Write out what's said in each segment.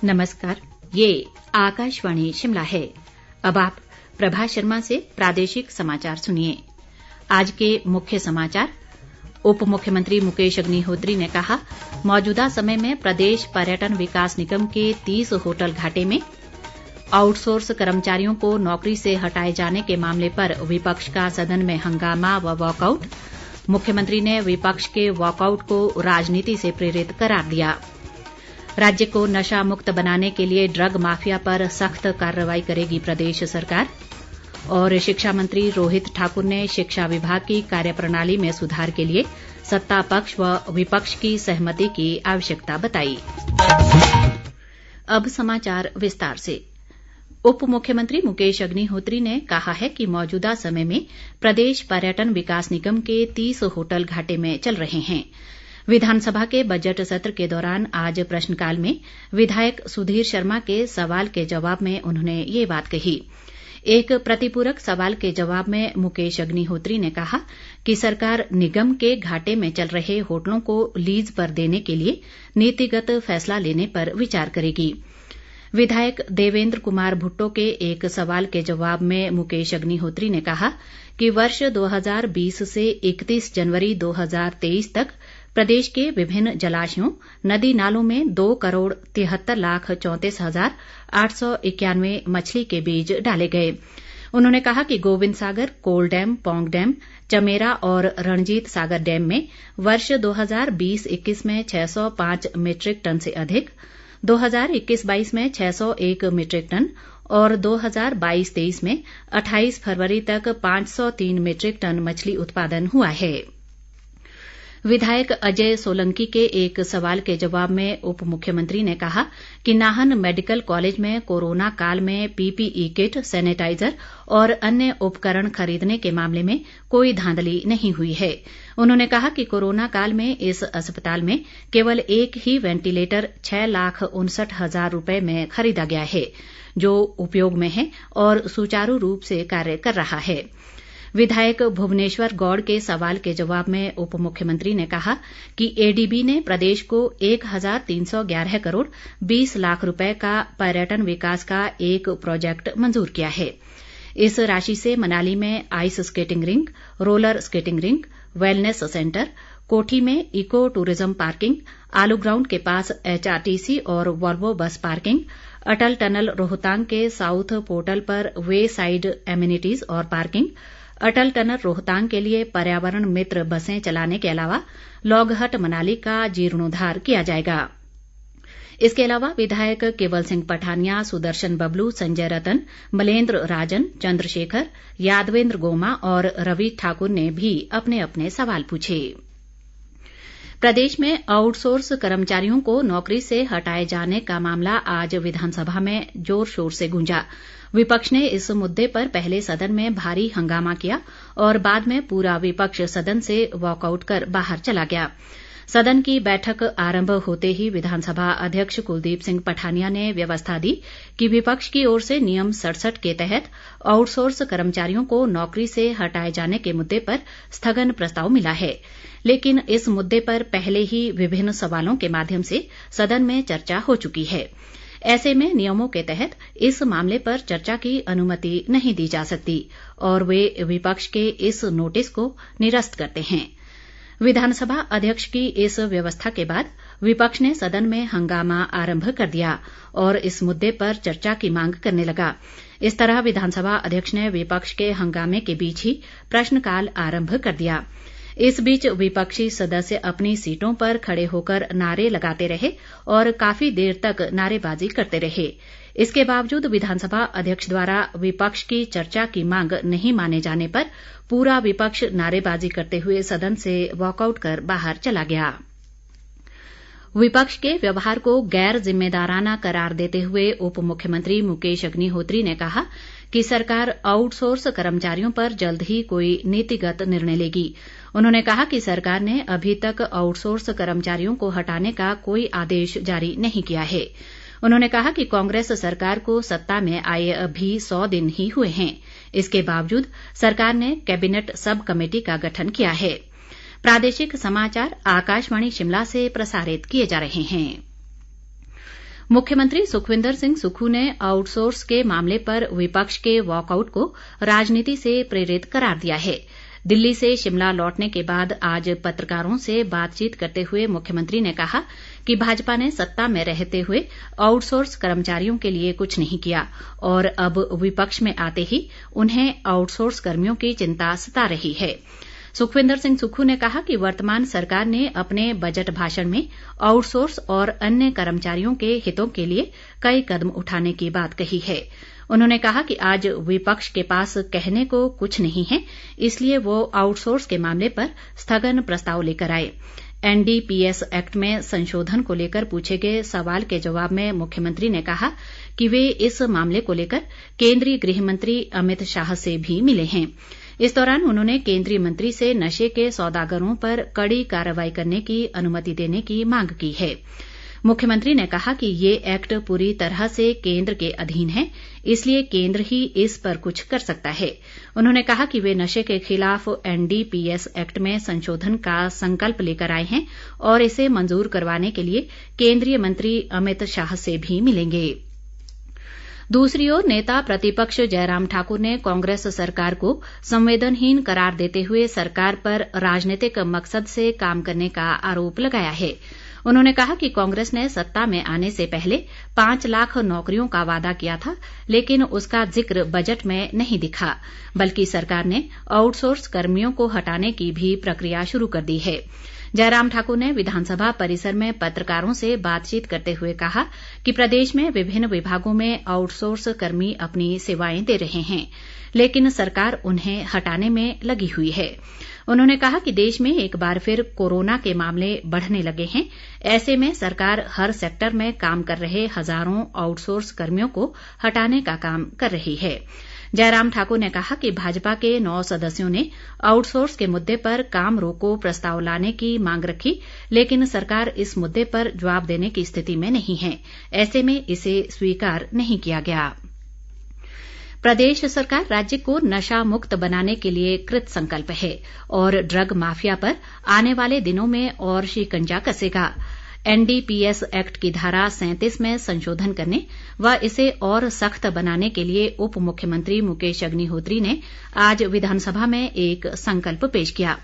नमस्कार, ये आकाशवाणी शिमला है। अब आप प्रभा शर्मा से प्रादेशिक समाचार सुनिए। आज के मुख्य समाचार। उप मुख्यमंत्री मुकेश अग्निहोत्री ने कहा, मौजूदा समय में प्रदेश पर्यटन विकास निगम के 30 होटल घाटे में। आउटसोर्स कर्मचारियों को नौकरी से हटाए जाने के मामले पर विपक्ष का सदन में हंगामा व वॉकआउट। मुख्यमंत्री ने विपक्ष के वॉकआउट को राजनीति से प्रेरित करार दिया। राज्य को नशा मुक्त बनाने के लिए ड्रग माफिया पर सख्त कार्रवाई करेगी प्रदेश सरकार। और शिक्षा मंत्री रोहित ठाकुर ने शिक्षा विभाग की कार्यप्रणाली में सुधार के लिए सत्ता पक्ष व विपक्ष की सहमति की आवश्यकता बताई। अब समाचार विस्तार से। उप मुख्यमंत्री मुकेश अग्निहोत्री ने कहा है कि मौजूदा समय में प्रदेश पर्यटन विकास निगम के 30 होटल घाटे में चल रहे हैं। विधानसभा के बजट सत्र के दौरान आज प्रश्नकाल में विधायक सुधीर शर्मा के सवाल के जवाब में उन्होंने ये बात कही। एक प्रतिपूरक सवाल के जवाब में मुकेश अग्निहोत्री ने कहा कि सरकार निगम के घाटे में चल रहे होटलों को लीज पर देने के लिए नीतिगत फैसला लेने पर विचार करेगी। विधायक देवेंद्र कुमार भुट्टो के एक सवाल के जवाब में मुकेश अग्निहोत्री ने कहा कि वर्ष 2020 से 31 जनवरी 2023 तक प्रदेश के विभिन्न जलाशयों, नदी नालों में 2,73,34,891 मछली के बीज डाले गए। उन्होंने कहा कि गोविंद सागर, कोल डैम, पौंग डैम, चमेरा और रणजीत सागर डैम में वर्ष 2020-21 में 605 मीट्रिक टन से अधिक, 2021-22 में 601 मीट्रिक टन और 2022-23 में 28 फरवरी तक 503 मीट्रिक टन मछली उत्पादन हुआ है। विधायक अजय सोलंकी के एक सवाल के जवाब में उप मुख्यमंत्री ने कहा कि नाहन मेडिकल कॉलेज में कोरोना काल में पीपीई किट, सैनिटाइजर और अन्य उपकरण खरीदने के मामले में कोई धांधली नहीं हुई है। उन्होंने कहा कि कोरोना काल में इस अस्पताल में केवल एक ही वेंटिलेटर 6,59,000 रुपए में खरीदा गया है, जो उपयोग में है और सुचारू रूप से कार्य कर रहा है। विधायक भुवनेश्वर गौड़ के सवाल के जवाब में उप मुख्यमंत्री ने कहा कि एडीबी ने प्रदेश को 1,311 करोड़ 20 लाख रुपए का पर्यटन विकास का एक प्रोजेक्ट मंजूर किया है। इस राशि से मनाली में ice skating rink, roller skating rink, wellness centre, कोठी में इको टूरिज्म पार्किंग, आलू ग्राउंड के पास एचआरटीसी और वॉल्वो बस पार्किंग, अटल टनल रोहतांग के साउथ पोर्टल पर वे साइड एमिनिटीज और पार्किंग, अटल टनल रोहतांग के लिए पर्यावरण मित्र बसें चलाने के अलावा लौगहट मनाली का जीर्णोद्धार किया जाएगा। इसके अलावा विधायक केवल सिंह पठानिया, सुदर्शन बबलू, संजय रतन, मलेंद्र राजन, चंद्रशेखर, यादवेंद्र गोमा और रवि ठाकुर ने भी अपने अपने सवाल पूछे। प्रदेश में आउटसोर्स कर्मचारियों को नौकरी से हटाए जाने का मामला आज विधानसभा में जोर शोर से गूंजा। विपक्ष ने इस मुद्दे पर पहले सदन में भारी हंगामा किया और बाद में पूरा विपक्ष सदन से वॉकआउट कर बाहर चला गया। सदन की बैठक आरंभ होते ही विधानसभा अध्यक्ष कुलदीप सिंह पठानिया ने व्यवस्था दी कि विपक्ष की ओर से नियम 67 के तहत आउटसोर्स कर्मचारियों को नौकरी से हटाए जाने के मुद्दे पर स्थगन प्रस्ताव मिला है, लेकिन इस मुद्दे पर पहले ही विभिन्न सवालों के माध्यम से सदन में चर्चा हो चुकी है। ऐसे में नियमों के तहत इस मामले पर चर्चा की अनुमति नहीं दी जा सकती और वे विपक्ष के इस नोटिस को निरस्त करते हैं। विधानसभा अध्यक्ष की इस व्यवस्था के बाद विपक्ष ने सदन में हंगामा आरंभ कर दिया और इस मुद्दे पर चर्चा की मांग करने लगा। इस तरह विधानसभा अध्यक्ष ने विपक्ष के हंगामे के बीच ही प्रश्नकाल आरंभ कर दिया। इस बीच विपक्षी सदस्य अपनी सीटों पर खड़े होकर नारे लगाते रहे और काफी देर तक नारेबाजी करते रहे। इसके बावजूद विधानसभा अध्यक्ष द्वारा विपक्ष की चर्चा की मांग नहीं माने जाने पर पूरा विपक्ष नारेबाजी करते हुए सदन से वॉकआउट कर बाहर चला गया। विपक्ष के व्यवहार को गैर जिम्मेदाराना करार देते हुए उप मुख्यमंत्री मुकेश अग्निहोत्री ने कहा कि सरकार आउटसोर्स कर्मचारियों पर जल्द ही कोई नीतिगत निर्णय लेगी। उन्होंने कहा कि सरकार ने अभी तक आउटसोर्स कर्मचारियों को हटाने का कोई आदेश जारी नहीं किया है। उन्होंने कहा कि कांग्रेस सरकार को सत्ता में आए अभी 100 दिन ही हुए हैं, इसके बावजूद सरकार ने कैबिनेट सब कमेटी का गठन किया है। प्रादेशिक समाचार आकाशवाणी शिमला से प्रसारित किए जा रहे हैं। मुख्यमंत्री सुखविंदर सिंह सुक्खू ने आउटसोर्स के मामले पर विपक्ष के वॉकआउट को राजनीति से प्रेरित करार दिया है। दिल्ली से शिमला लौटने के बाद आज पत्रकारों से बातचीत करते हुए मुख्यमंत्री ने कहा कि भाजपा ने सत्ता में रहते हुए आउटसोर्स कर्मचारियों के लिए कुछ नहीं किया और अब विपक्ष में आते ही उन्हें आउटसोर्स कर्मियों की चिंता सता रही है। सुखविंदर सिंह सुक्खू ने कहा कि वर्तमान सरकार ने अपने बजट भाषण में आउटसोर्स और अन्य कर्मचारियों के हितों के लिए कई कदम उठाने की बात कही है। उन्होंने कहा कि आज विपक्ष के पास कहने को कुछ नहीं है, इसलिए वो आउटसोर्स के मामले पर स्थगन प्रस्ताव लेकर आए। एनडीपीएस एक्ट में संशोधन को लेकर पूछे गए सवाल के जवाब में मुख्यमंत्री ने कहा कि वे इस मामले को लेकर केंद्रीय गृह मंत्री अमित शाह से भी मिले हैं। इस दौरान उन्होंने केंद्रीय मंत्री से नशे के सौदागरों पर कड़ी कार्रवाई करने की अनुमति देने की मांग की है। मुख्यमंत्री ने कहा कि ये एक्ट पूरी तरह से केंद्र के अधीन है, इसलिए केंद्र ही इस पर कुछ कर सकता है। उन्होंने कहा कि वे नशे के खिलाफ एनडीपीएस एक्ट में संशोधन का संकल्प लेकर आए हैं और इसे मंजूर करवाने के लिए केंद्रीय मंत्री अमित शाह से भी मिलेंगे। दूसरी ओर नेता प्रतिपक्ष जयराम ठाकुर ने कांग्रेस सरकार को संवेदनहीन करार देते हुए सरकार पर राजनीतिक मकसद से काम करने का आरोप लगाया है। उन्होंने कहा कि कांग्रेस ने सत्ता में आने से पहले 5 लाख नौकरियों का वादा किया था, लेकिन उसका जिक्र बजट में नहीं दिखा, बल्कि सरकार ने आउटसोर्स कर्मियों को हटाने की भी प्रक्रिया शुरू कर दी है। जयराम ठाकुर ने विधानसभा परिसर में पत्रकारों से बातचीत करते हुए कहा कि प्रदेश में विभिन्न विभागों में आउटसोर्स कर्मी अपनी सेवाएं दे रहे हैं, लेकिन सरकार उन्हें हटाने में लगी हुई है। उन्होंने कहा कि देश में एक बार फिर कोरोना के मामले बढ़ने लगे हैं। ऐसे में सरकार हर सेक्टर में काम कर रहे हजारों आउटसोर्स कर्मियों को हटाने का काम कर रही है। जयराम ठाकुर ने कहा कि भाजपा के 9 सदस्यों ने आउटसोर्स के मुद्दे पर काम रोको प्रस्ताव लाने की मांग रखी, लेकिन सरकार इस मुद्दे पर जवाब देने की स्थिति में नहीं है। ऐसे में इसे स्वीकार नहीं किया गया। प्रदेश सरकार राज्य को नशा मुक्त बनाने के लिए कृत संकल्प है और ड्रग माफिया पर आने वाले दिनों में और शिकंजा कसेगा। एनडीपीएस एक्ट की धारा 37 में संशोधन करने व इसे और सख्त बनाने के लिए उप मुख्यमंत्री मुकेश अग्निहोत्री ने आज विधानसभा में एक संकल्प पेश किया।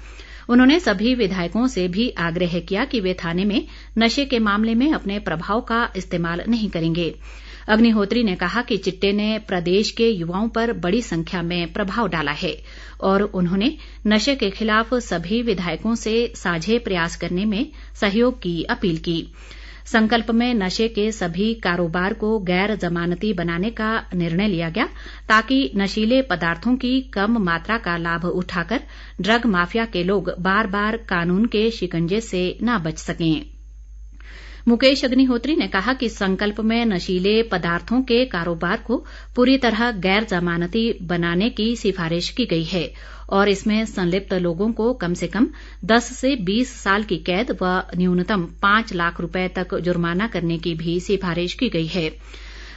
उन्होंने सभी विधायकों से भी आग्रह किया कि वे थाने में नशे के मामले में अपने प्रभाव का इस्तेमाल नहीं करेंगे। अग्निहोत्री ने कहा कि चिट्टे ने प्रदेश के युवाओं पर बड़ी संख्या में प्रभाव डाला है और उन्होंने नशे के खिलाफ सभी विधायकों से साझे प्रयास करने में सहयोग की अपील की। संकल्प में नशे के सभी कारोबार को गैर जमानती बनाने का निर्णय लिया गया, ताकि नशीले पदार्थों की कम मात्रा का लाभ उठाकर ड्रग माफिया के लोग बार बार कानून के शिकंजे से न बच सकें। मुकेश अग्निहोत्री ने कहा कि संकल्प में नशीले पदार्थों के कारोबार को पूरी तरह गैर जमानती बनाने की सिफारिश की गई है और इसमें संलिप्त लोगों को कम से कम 10 से 20 साल की कैद व न्यूनतम 5 लाख रुपए तक जुर्माना करने की भी सिफारिश की गई है।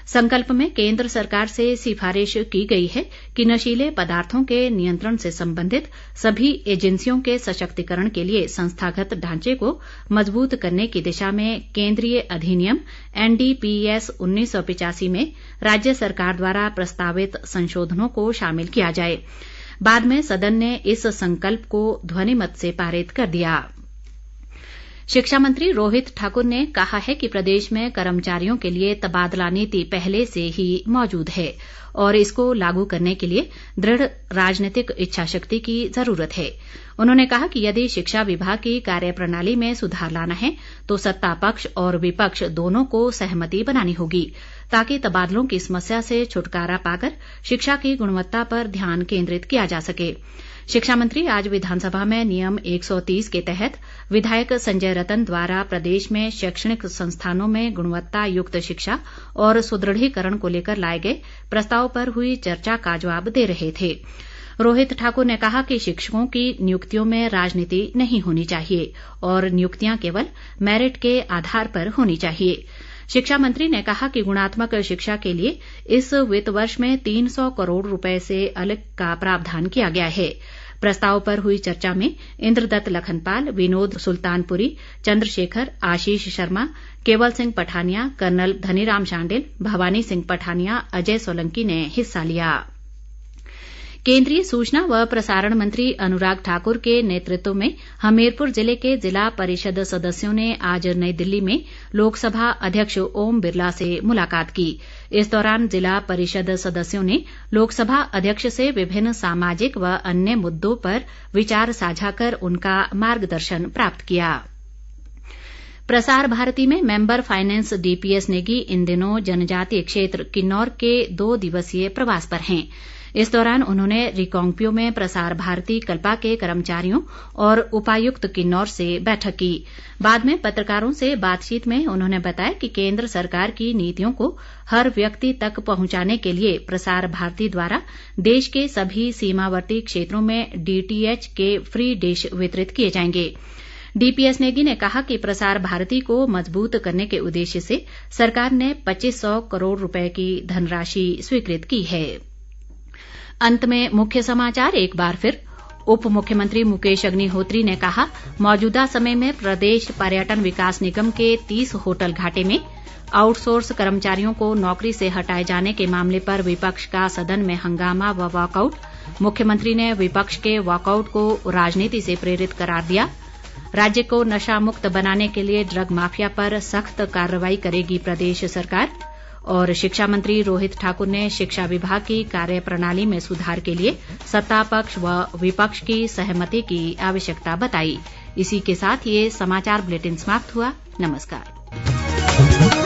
संकल्प में केंद्र सरकार से सिफारिश की गई है कि नशीले पदार्थों के नियंत्रण से संबंधित सभी एजेंसियों के सशक्तिकरण के लिए संस्थागत ढांचे को मजबूत करने की दिशा में केंद्रीय अधिनियम एनडीपीएस 1985 में राज्य सरकार द्वारा प्रस्तावित संशोधनों को शामिल किया जाए। बाद में सदन ने इस संकल्प को ध्वनिमत से पारित कर दिया। शिक्षा मंत्री रोहित ठाकुर ने कहा है कि प्रदेश में कर्मचारियों के लिए तबादला नीति पहले से ही मौजूद है और इसको लागू करने के लिए दृढ़ राजनीतिक इच्छाशक्ति की जरूरत है। उन्होंने कहा कि यदि शिक्षा विभाग की कार्यप्रणाली में सुधार लाना है तो सत्ता पक्ष और विपक्ष दोनों को सहमति बनानी होगी, ताकि तबादलों की समस्या से छुटकारा पाकर शिक्षा की गुणवत्ता पर ध्यान केंद्रित किया जा सके। शिक्षा मंत्री आज विधानसभा में नियम 130 के तहत विधायक संजय रतन द्वारा प्रदेश में शैक्षणिक संस्थानों में गुणवत्ता युक्त शिक्षा और सुदृढ़ीकरण को लेकर लाए गए प्रस्ताव पर हुई चर्चा का जवाब दे रहे थे। रोहित ठाकुर ने कहा कि शिक्षकों की नियुक्तियों में राजनीति नहीं होनी चाहिए और नियुक्तियां केवल मेरिट के आधार पर होनी चाहिए। शिक्षा मंत्री ने कहा कि गुणात्मक शिक्षा के लिए इस वित्त वर्ष में 300 करोड़ रुपए से अधिक का प्रावधान किया गया है। प्रस्ताव पर हुई चर्चा में इंद्रदत्त लखनपाल, विनोद सुल्तानपुरी, चंद्रशेखर, आशीष शर्मा, केवल सिंह पठानिया, कर्नल धनीराम शांडिल, भवानी सिंह पठानिया, अजय सोलंकी ने हिस्सा लिया। केंद्रीय सूचना व प्रसारण मंत्री अनुराग ठाकुर के नेतृत्व में हमीरपुर जिले के जिला परिषद सदस्यों ने आज नई दिल्ली में लोकसभा अध्यक्ष ओम बिरला से मुलाकात की। इस दौरान जिला परिषद सदस्यों ने लोकसभा अध्यक्ष से विभिन्न सामाजिक व अन्य मुद्दों पर विचार साझा कर उनका मार्गदर्शन प्राप्त किया। प्रसार भारती में मेंबर फाइनेंस डीपीएस नेगी इन दिनों जनजातीय क्षेत्र किन्नौर के 2 दिवसीय प्रवास पर हैं। इस दौरान उन्होंने रिकांगपिओ में प्रसार भारती कल्पा के कर्मचारियों और उपायुक्त किन्नौर से बैठक की। बाद में पत्रकारों से बातचीत में उन्होंने बताया कि केंद्र सरकार की नीतियों को हर व्यक्ति तक पहुंचाने के लिए प्रसार भारती द्वारा देश के सभी सीमावर्ती क्षेत्रों में डीटीएच के फ्री डिश वितरित किए जाएंगे। डीपीएस नेगी ने कहा कि प्रसार भारती को मजबूत करने के उद्देश्य से सरकार ने 2500 करोड़ रुपए की धनराशि स्वीकृत की है। अंत में मुख्य समाचार एक बार फिर। उप मुख्यमंत्री मुकेश अग्निहोत्री ने कहा, मौजूदा समय में प्रदेश पर्यटन विकास निगम के 30 होटल घाटे में। आउटसोर्स कर्मचारियों को नौकरी से हटाए जाने के मामले पर विपक्ष का सदन में हंगामा व वॉकआउट। मुख्यमंत्री ने विपक्ष के वॉकआउट को राजनीति से प्रेरित करार दिया। राज्य को नशा मुक्त बनाने के लिए ड्रग माफिया पर सख्त कार्रवाई करेगी प्रदेश सरकार। और शिक्षा मंत्री रोहित ठाकुर ने शिक्षा विभाग की कार्यप्रणाली में सुधार के लिए सत्ता पक्ष व विपक्ष की सहमति की आवश्यकता बताई। इसी के साथ ये समाचार बुलेटिन समाप्त हुआ। नमस्कार।